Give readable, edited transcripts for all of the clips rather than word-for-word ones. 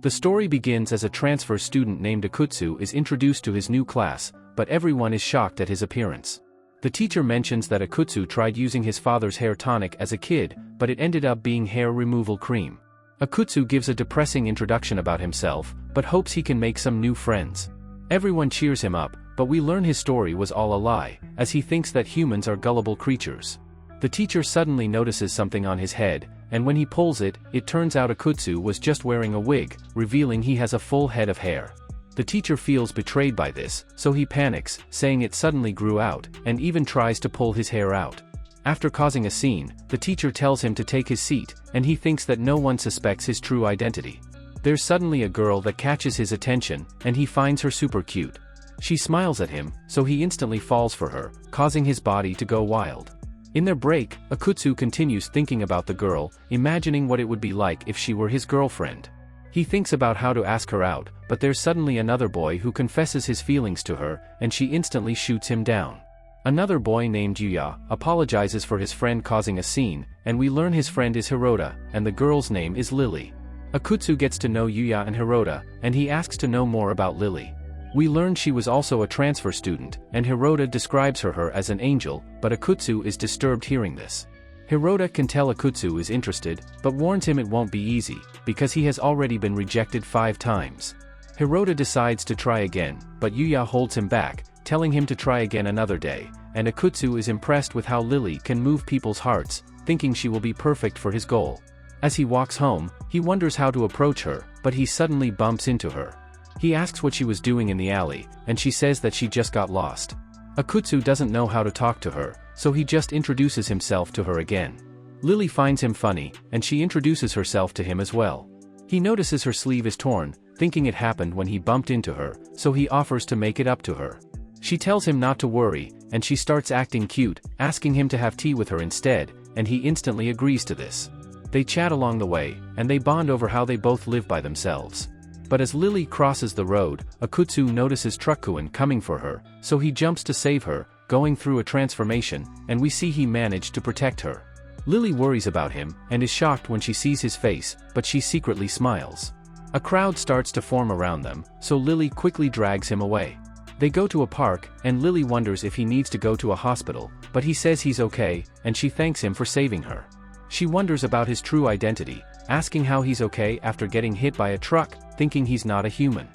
The story begins as a transfer student named Akutsu is introduced to his new class, but everyone is shocked at his appearance. The teacher mentions that Akutsu tried using his father's hair tonic as a kid, but it ended up being hair removal cream. Akutsu gives a depressing introduction about himself, but hopes he can make some new friends. Everyone cheers him up, but we learn his story was all a lie, as he thinks that humans are gullible creatures. The teacher suddenly notices something on his head, and when he pulls it, it turns out Akutsu was just wearing a wig, revealing he has a full head of hair. The teacher feels betrayed by this, so he panics, saying it suddenly grew out, and even tries to pull his hair out. After causing a scene, the teacher tells him to take his seat, and he thinks that no one suspects his true identity. There's suddenly a girl that catches his attention, and he finds her super cute. She smiles at him, so he instantly falls for her, causing his body to go wild. In their break, Akutsu continues thinking about the girl, imagining what it would be like if she were his girlfriend. He thinks about how to ask her out, but there's suddenly another boy who confesses his feelings to her, and she instantly shoots him down. Another boy named Yuya apologizes for his friend causing a scene, and we learn his friend is Hirota, and the girl's name is Lily. Akutsu gets to know Yuya and Hirota, and he asks to know more about Lily. We learn she was also a transfer student, and Hirota describes her as an angel, but Akutsu is disturbed hearing this. Hirota can tell Akutsu is interested, but warns him it won't be easy, because he has already been rejected 5 times. Hirota decides to try again, but Yuya holds him back, telling him to try again another day, and Akutsu is impressed with how Lily can move people's hearts, thinking she will be perfect for his goal. As he walks home, he wonders how to approach her, but he suddenly bumps into her. He asks what she was doing in the alley, and she says that she just got lost. Akutsu doesn't know how to talk to her, so he just introduces himself to her again. Lily finds him funny, and she introduces herself to him as well. He notices her sleeve is torn, thinking it happened when he bumped into her, so he offers to make it up to her. She tells him not to worry, and she starts acting cute, asking him to have tea with her instead, and he instantly agrees to this. They chat along the way, and they bond over how they both live by themselves. But as Lily crosses the road, Akutsu notices Truckkuin coming for her, so he jumps to save her, going through a transformation, and we see he managed to protect her. Lily worries about him, and is shocked when she sees his face, but she secretly smiles. A crowd starts to form around them, so Lily quickly drags him away. They go to a park, and Lily wonders if he needs to go to a hospital, but he says he's okay, and she thanks him for saving her. She wonders about his true identity, asking how he's okay after getting hit by a truck, thinking he's not a human.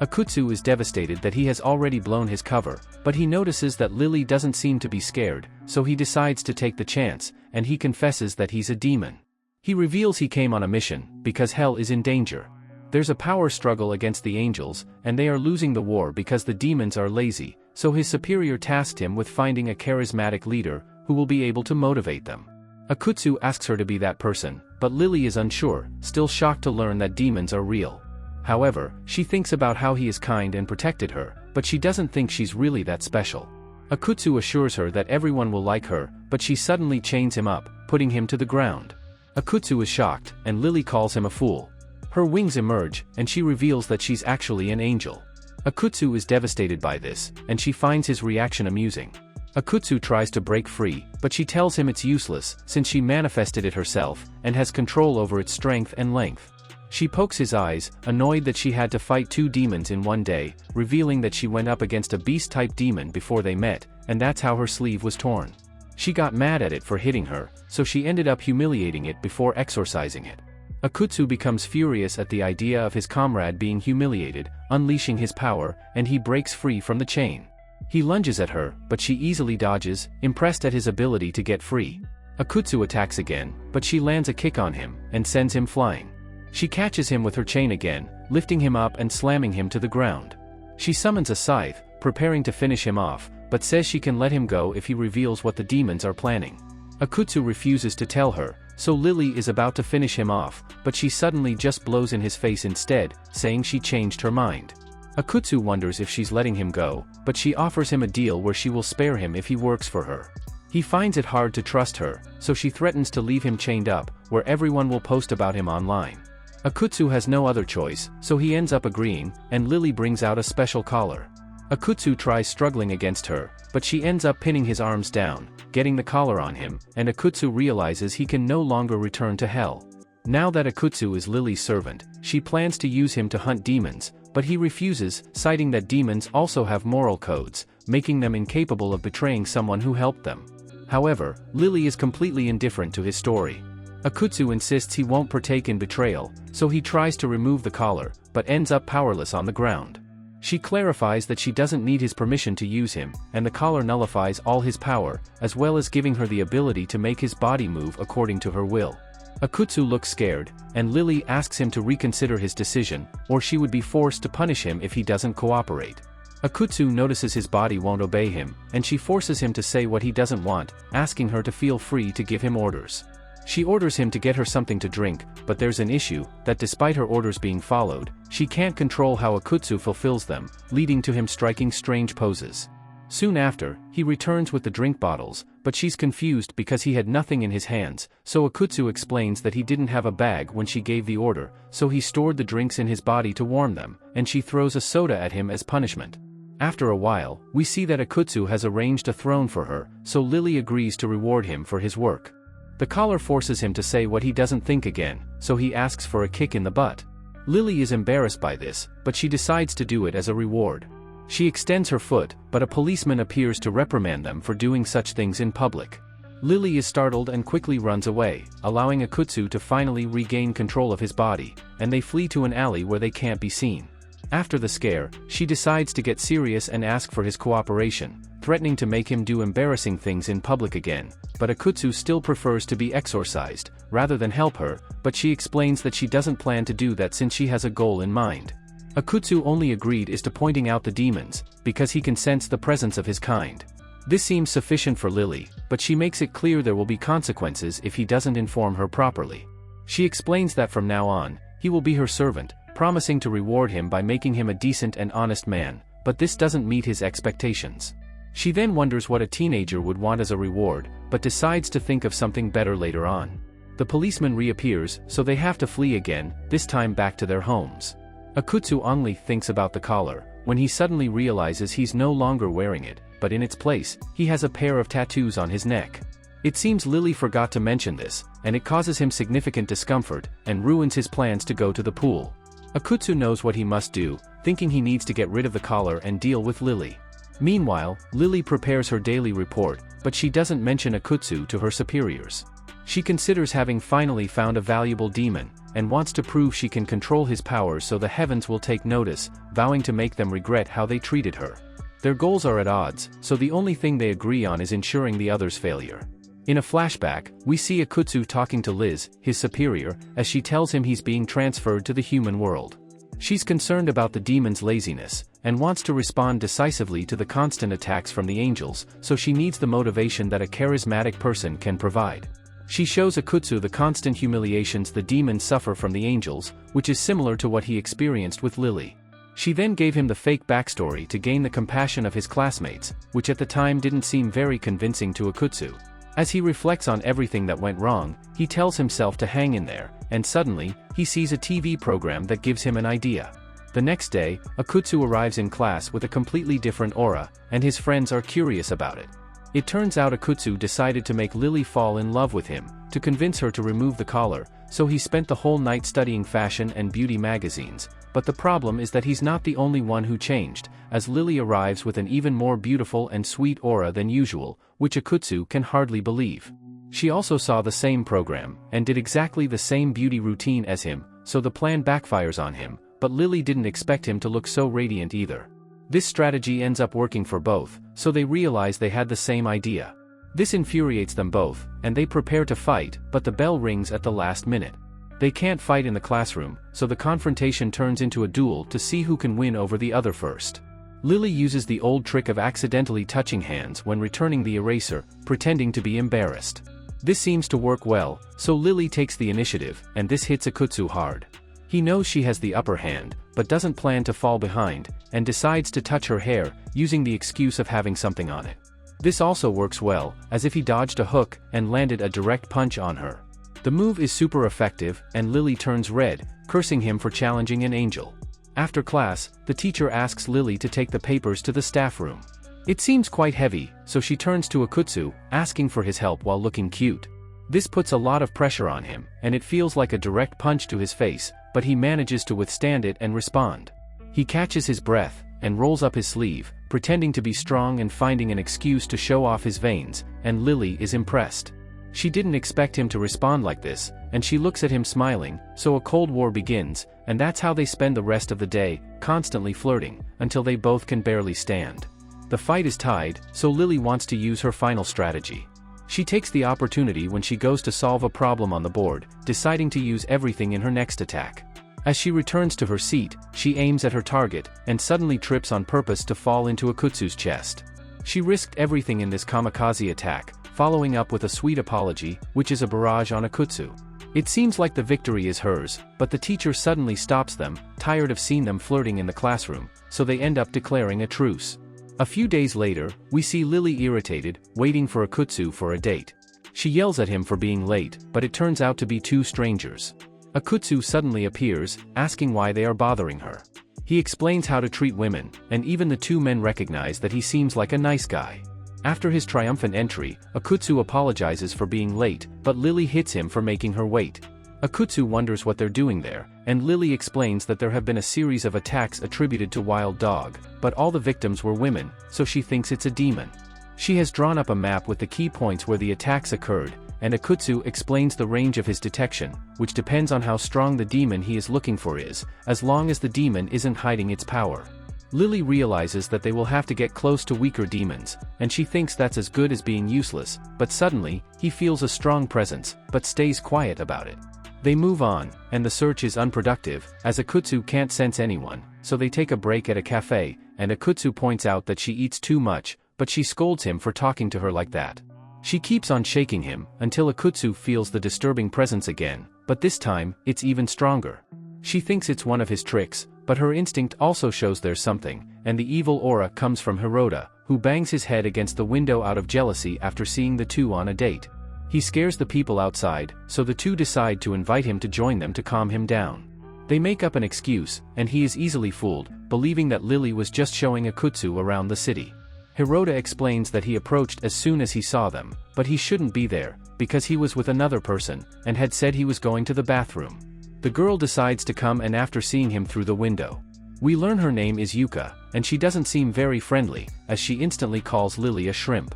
Akutsu is devastated that he has already blown his cover, but he notices that Lily doesn't seem to be scared, so he decides to take the chance, and he confesses that he's a demon. He reveals he came on a mission, because hell is in danger. There's a power struggle against the angels, and they are losing the war because the demons are lazy, so his superior tasked him with finding a charismatic leader, who will be able to motivate them. Akutsu asks her to be that person, but Lily is unsure, still shocked to learn that demons are real. However, she thinks about how he is kind and protected her, but she doesn't think she's really that special. Akutsu assures her that everyone will like her, but she suddenly chains him up, putting him to the ground. Akutsu is shocked, and Lily calls him a fool. Her wings emerge, and she reveals that she's actually an angel. Akutsu is devastated by this, and she finds his reaction amusing. Akutsu tries to break free, but she tells him it's useless, since she manifested it herself, and has control over its strength and length. She pokes his eyes, annoyed that she had to fight 2 demons in one day, revealing that she went up against a beast-type demon before they met, and that's how her sleeve was torn. She got mad at it for hitting her, so she ended up humiliating it before exorcising it. Akutsu becomes furious at the idea of his comrade being humiliated, unleashing his power, and he breaks free from the chain. He lunges at her, but she easily dodges, impressed at his ability to get free. Akutsu attacks again, but she lands a kick on him, and sends him flying. She catches him with her chain again, lifting him up and slamming him to the ground. She summons a scythe, preparing to finish him off, but says she can let him go if he reveals what the demons are planning. Akutsu refuses to tell her, so Lily is about to finish him off, but she suddenly just blows in his face instead, saying she changed her mind. Akutsu wonders if she's letting him go, but she offers him a deal where she will spare him if he works for her. He finds it hard to trust her, so she threatens to leave him chained up, where everyone will post about him online. Akutsu has no other choice, so he ends up agreeing, and Lily brings out a special collar. Akutsu tries struggling against her, but she ends up pinning his arms down, getting the collar on him, and Akutsu realizes he can no longer return to hell. Now that Akutsu is Lily's servant, she plans to use him to hunt demons, but he refuses, citing that demons also have moral codes, making them incapable of betraying someone who helped them. However, Lily is completely indifferent to his story. Akutsu insists he won't partake in betrayal, so he tries to remove the collar, but ends up powerless on the ground. She clarifies that she doesn't need his permission to use him, and the collar nullifies all his power, as well as giving her the ability to make his body move according to her will. Akutsu looks scared, and Lily asks him to reconsider his decision, or she would be forced to punish him if he doesn't cooperate. Akutsu notices his body won't obey him, and she forces him to say what he doesn't want, asking her to feel free to give him orders. She orders him to get her something to drink, but there's an issue, that despite her orders being followed, she can't control how Akutsu fulfills them, leading to him striking strange poses. Soon after, he returns with the drink bottles, but she's confused because he had nothing in his hands, so Akutsu explains that he didn't have a bag when she gave the order, so he stored the drinks in his body to warm them, and she throws a soda at him as punishment. After a while, we see that Akutsu has arranged a throne for her, so Lily agrees to reward him for his work. The collar forces him to say what he doesn't think again, so he asks for a kick in the butt. Lily is embarrassed by this, but she decides to do it as a reward. She extends her foot, but a policeman appears to reprimand them for doing such things in public. Lily is startled and quickly runs away, allowing Akutsu to finally regain control of his body, and they flee to an alley where they can't be seen. After the scare, she decides to get serious and ask for his cooperation, threatening to make him do embarrassing things in public again, but Akutsu still prefers to be exorcised, rather than help her, but she explains that she doesn't plan to do that since she has a goal in mind. Akutsu only agreed is to pointing out the demons, because he can sense the presence of his kind. This seems sufficient for Lily, but she makes it clear there will be consequences if he doesn't inform her properly. She explains that from now on, he will be her servant, promising to reward him by making him a decent and honest man, but this doesn't meet his expectations. She then wonders what a teenager would want as a reward, but decides to think of something better later on. The policeman reappears, so they have to flee again, this time back to their homes. Akutsu only thinks about the collar, when he suddenly realizes he's no longer wearing it, but in its place, he has a pair of tattoos on his neck. It seems Lily forgot to mention this, and it causes him significant discomfort, and ruins his plans to go to the pool. Akutsu knows what he must do, thinking he needs to get rid of the collar and deal with Lily. Meanwhile, Lily prepares her daily report, but she doesn't mention Akutsu to her superiors. She considers having finally found a valuable demon, and wants to prove she can control his powers so the heavens will take notice, vowing to make them regret how they treated her. Their goals are at odds, so the only thing they agree on is ensuring the other's failure. In a flashback, we see Akutsu talking to Liz, his superior, as she tells him he's being transferred to the human world. She's concerned about the demon's laziness, and wants to respond decisively to the constant attacks from the angels, so she needs the motivation that a charismatic person can provide. She shows Akutsu the constant humiliations the demons suffer from the angels, which is similar to what he experienced with Lily. She then gave him the fake backstory to gain the compassion of his classmates, which at the time didn't seem very convincing to Akutsu. As he reflects on everything that went wrong, he tells himself to hang in there, and suddenly, he sees a TV program that gives him an idea. The next day, Akutsu arrives in class with a completely different aura, and his friends are curious about it. It turns out Akutsu decided to make Lily fall in love with him, to convince her to remove the collar, so he spent the whole night studying fashion and beauty magazines, but the problem is that he's not the only one who changed, as Lily arrives with an even more beautiful and sweet aura than usual, which Akutsu can hardly believe. She also saw the same program, and did exactly the same beauty routine as him, so the plan backfires on him, but Lily didn't expect him to look so radiant either. This strategy ends up working for both, so they realize they had the same idea. This infuriates them both, and they prepare to fight, but the bell rings at the last minute. They can't fight in the classroom, so the confrontation turns into a duel to see who can win over the other first. Lily uses the old trick of accidentally touching hands when returning the eraser, pretending to be embarrassed. This seems to work well, so Lily takes the initiative, and this hits Akutsu hard. He knows she has the upper hand, but doesn't plan to fall behind, and decides to touch her hair, using the excuse of having something on it. This also works well, as if he dodged a hook and landed a direct punch on her. The move is super effective, and Lily turns red, cursing him for challenging an angel. After class, the teacher asks Lily to take the papers to the staff room. It seems quite heavy, so she turns to Akutsu, asking for his help while looking cute. This puts a lot of pressure on him, and it feels like a direct punch to his face, but he manages to withstand it and respond. He catches his breath, and rolls up his sleeve, pretending to be strong and finding an excuse to show off his veins, and Lily is impressed. She didn't expect him to respond like this, and she looks at him smiling, so a cold war begins, and that's how they spend the rest of the day, constantly flirting, until they both can barely stand. The fight is tied, so Lily wants to use her final strategy. She takes the opportunity when she goes to solve a problem on the board, deciding to use everything in her next attack. As she returns to her seat, she aims at her target, and suddenly trips on purpose to fall into Akutsu's chest. She risked everything in this kamikaze attack, following up with a sweet apology, which is a barrage on Akutsu. It seems like the victory is hers, but the teacher suddenly stops them, tired of seeing them flirting in the classroom, so they end up declaring a truce. A few days later, we see Lily irritated, waiting for Akutsu for a date. She yells at him for being late, but it turns out to be two strangers. Akutsu suddenly appears, asking why they are bothering her. He explains how to treat women, and even the two men recognize that he seems like a nice guy. After his triumphant entry, Akutsu apologizes for being late, but Lily hits him for making her wait. Akutsu wonders what they're doing there, and Lily explains that there have been a series of attacks attributed to Wild Dog, but all the victims were women, so she thinks it's a demon. She has drawn up a map with the key points where the attacks occurred, and Akutsu explains the range of his detection, which depends on how strong the demon he is looking for is, as long as the demon isn't hiding its power. Lily realizes that they will have to get close to weaker demons, and she thinks that's as good as being useless, but suddenly, he feels a strong presence, but stays quiet about it. They move on, and the search is unproductive, as Akutsu can't sense anyone, so they take a break at a cafe, and Akutsu points out that she eats too much, but she scolds him for talking to her like that. She keeps on shaking him, until Akutsu feels the disturbing presence again, but this time, it's even stronger. She thinks it's one of his tricks, but her instinct also shows there's something, and the evil aura comes from Hirota, who bangs his head against the window out of jealousy after seeing the two on a date. He scares the people outside, so the two decide to invite him to join them to calm him down. They make up an excuse, and he is easily fooled, believing that Lily was just showing Akutsu around the city. Hirota explains that he approached as soon as he saw them, but he shouldn't be there, because he was with another person, and had said he was going to the bathroom. The girl decides to come and after seeing him through the window. We learn her name is Yuka, and she doesn't seem very friendly, as she instantly calls Lily a shrimp.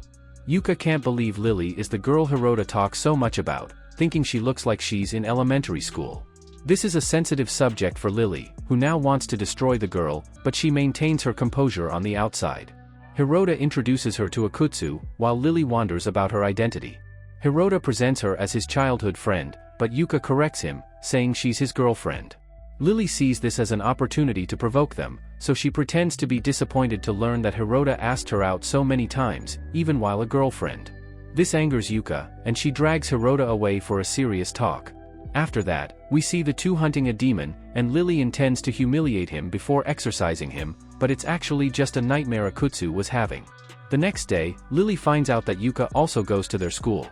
Yuka can't believe Lily is the girl Hirota talks so much about, thinking she looks like she's in elementary school. This is a sensitive subject for Lily, who now wants to destroy the girl, but she maintains her composure on the outside. Hirota introduces her to Akutsu, while Lily wonders about her identity. Hirota presents her as his childhood friend, but Yuka corrects him, saying she's his girlfriend. Lily sees this as an opportunity to provoke them, so she pretends to be disappointed to learn that Hirota asked her out so many times, even while a girlfriend. This angers Yuka, and she drags Hirota away for a serious talk. After that, we see the two hunting a demon, and Lily intends to humiliate him before exorcising him, but it's actually just a nightmare Akutsu was having. The next day, Lily finds out that Yuka also goes to their school.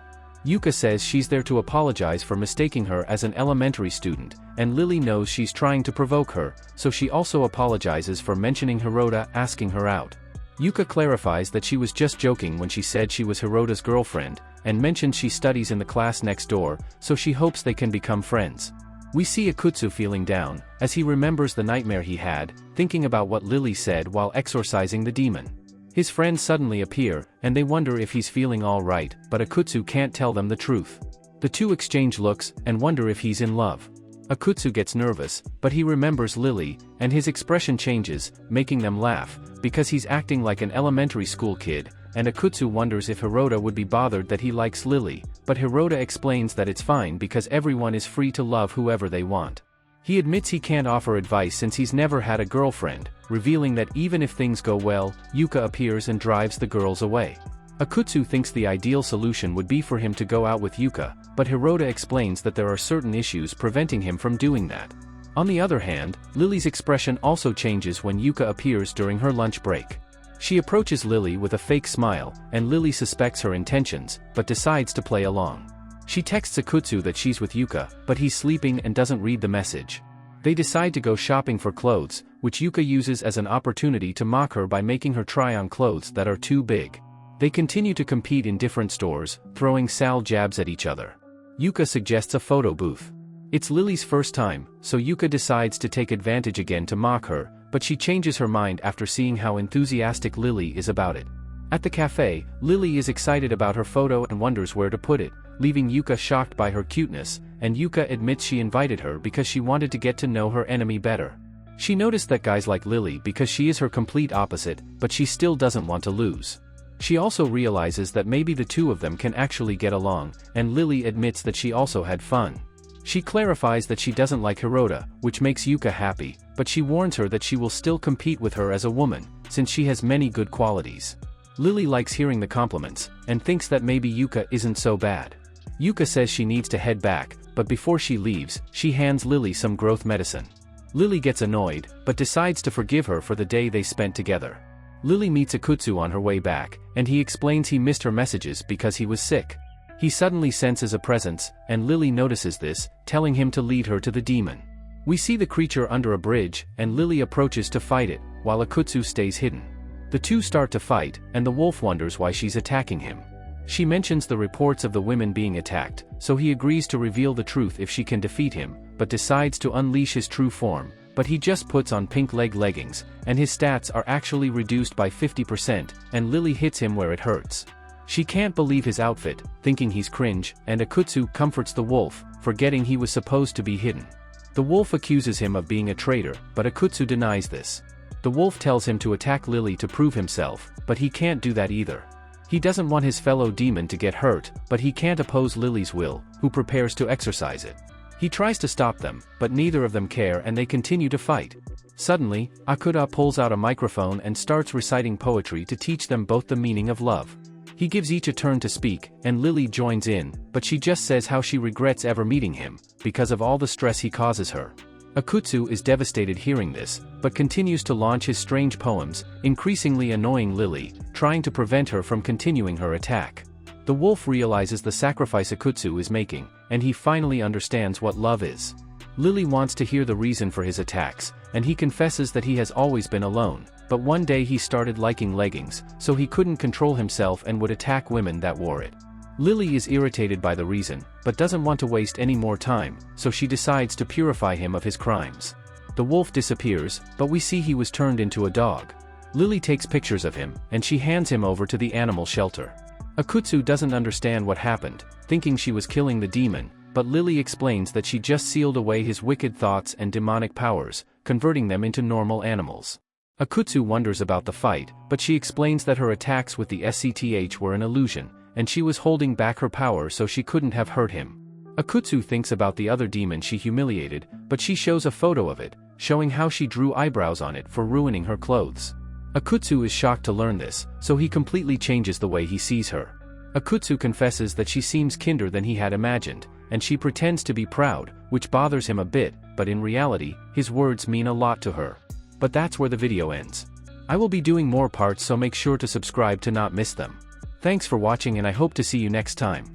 Yuka says she's there to apologize for mistaking her as an elementary student, and Lily knows she's trying to provoke her, so she also apologizes for mentioning Hirota asking her out. Yuka clarifies that she was just joking when she said she was Hirota's girlfriend, and mentions she studies in the class next door, so she hopes they can become friends. We see Akutsu feeling down, as he remembers the nightmare he had, thinking about what Lily said while exorcising the demon. His friends suddenly appear, and they wonder if he's feeling alright, but Akutsu can't tell them the truth. The two exchange looks, and wonder if he's in love. Akutsu gets nervous, but he remembers Lily, and his expression changes, making them laugh, because he's acting like an elementary school kid, and Akutsu wonders if Hirota would be bothered that he likes Lily, but Hirota explains that it's fine because everyone is free to love whoever they want. He admits he can't offer advice since he's never had a girlfriend, revealing that even if things go well, Yuka appears and drives the girls away. Akutsu thinks the ideal solution would be for him to go out with Yuka, but Hirota explains that there are certain issues preventing him from doing that. On the other hand, Lily's expression also changes when Yuka appears during her lunch break. She approaches Lily with a fake smile, and Lily suspects her intentions, but decides to play along. She texts Akutsu that she's with Yuka, but he's sleeping and doesn't read the message. They decide to go shopping for clothes, which Yuka uses as an opportunity to mock her by making her try on clothes that are too big. They continue to compete in different stores, throwing sal jabs at each other. Yuka suggests a photo booth. It's Lily's first time, so Yuka decides to take advantage again to mock her, but she changes her mind after seeing how enthusiastic Lily is about it. At the cafe, Lily is excited about her photo and wonders where to put it, leaving Yuka shocked by her cuteness, and Yuka admits she invited her because she wanted to get to know her enemy better. She noticed that guys like Lily because she is her complete opposite, but she still doesn't want to lose. She also realizes that maybe the two of them can actually get along, and Lily admits that she also had fun. She clarifies that she doesn't like Hirota, which makes Yuka happy, but she warns her that she will still compete with her as a woman, since she has many good qualities. Lily likes hearing the compliments, and thinks that maybe Yuka isn't so bad. Yuka says she needs to head back, but before she leaves, she hands Lily some growth medicine. Lily gets annoyed, but decides to forgive her for the day they spent together. Lily meets Akutsu on her way back, and he explains he missed her messages because he was sick. He suddenly senses a presence, and Lily notices this, telling him to lead her to the demon. We see the creature under a bridge, and Lily approaches to fight it, while Akutsu stays hidden. The two start to fight, and the wolf wonders why she's attacking him. She mentions the reports of the women being attacked, so he agrees to reveal the truth if she can defeat him, but decides to unleash his true form, but he just puts on pink leg leggings, and his stats are actually reduced by 50%, and Lily hits him where it hurts. She can't believe his outfit, thinking he's cringe, and Akutsu comforts the wolf, forgetting he was supposed to be hidden. The wolf accuses him of being a traitor, but Akutsu denies this. The wolf tells him to attack Lily to prove himself, but he can't do that either. He doesn't want his fellow demon to get hurt, but he can't oppose Lily's will, who prepares to exercise it. He tries to stop them, but neither of them care and they continue to fight. Suddenly, Akuda pulls out a microphone and starts reciting poetry to teach them both the meaning of love. He gives each a turn to speak, and Lily joins in, but she just says how she regrets ever meeting him, because of all the stress he causes her. Akutsu is devastated hearing this, but continues to launch his strange poems, increasingly annoying Lily, trying to prevent her from continuing her attack. The wolf realizes the sacrifice Akutsu is making, and he finally understands what love is. Lily wants to hear the reason for his attacks, and he confesses that he has always been alone, but one day he started liking leggings, so he couldn't control himself and would attack women that wore it. Lily is irritated by the reason, but doesn't want to waste any more time, so she decides to purify him of his crimes. The wolf disappears, but we see he was turned into a dog. Lily takes pictures of him, and she hands him over to the animal shelter. Akutsu doesn't understand what happened, thinking she was killing the demon, but Lily explains that she just sealed away his wicked thoughts and demonic powers, converting them into normal animals. Akutsu wonders about the fight, but she explains that her attacks with the SCTH were an illusion, and she was holding back her power so she couldn't have hurt him. Akutsu thinks about the other demon she humiliated, but she shows a photo of it, showing how she drew eyebrows on it for ruining her clothes. Akutsu is shocked to learn this, so he completely changes the way he sees her. Akutsu confesses that she seems kinder than he had imagined, and she pretends to be proud, which bothers him a bit, but in reality, his words mean a lot to her. But that's where the video ends. I will be doing more parts, so make sure to subscribe to not miss them. Thanks for watching and I hope to see you next time.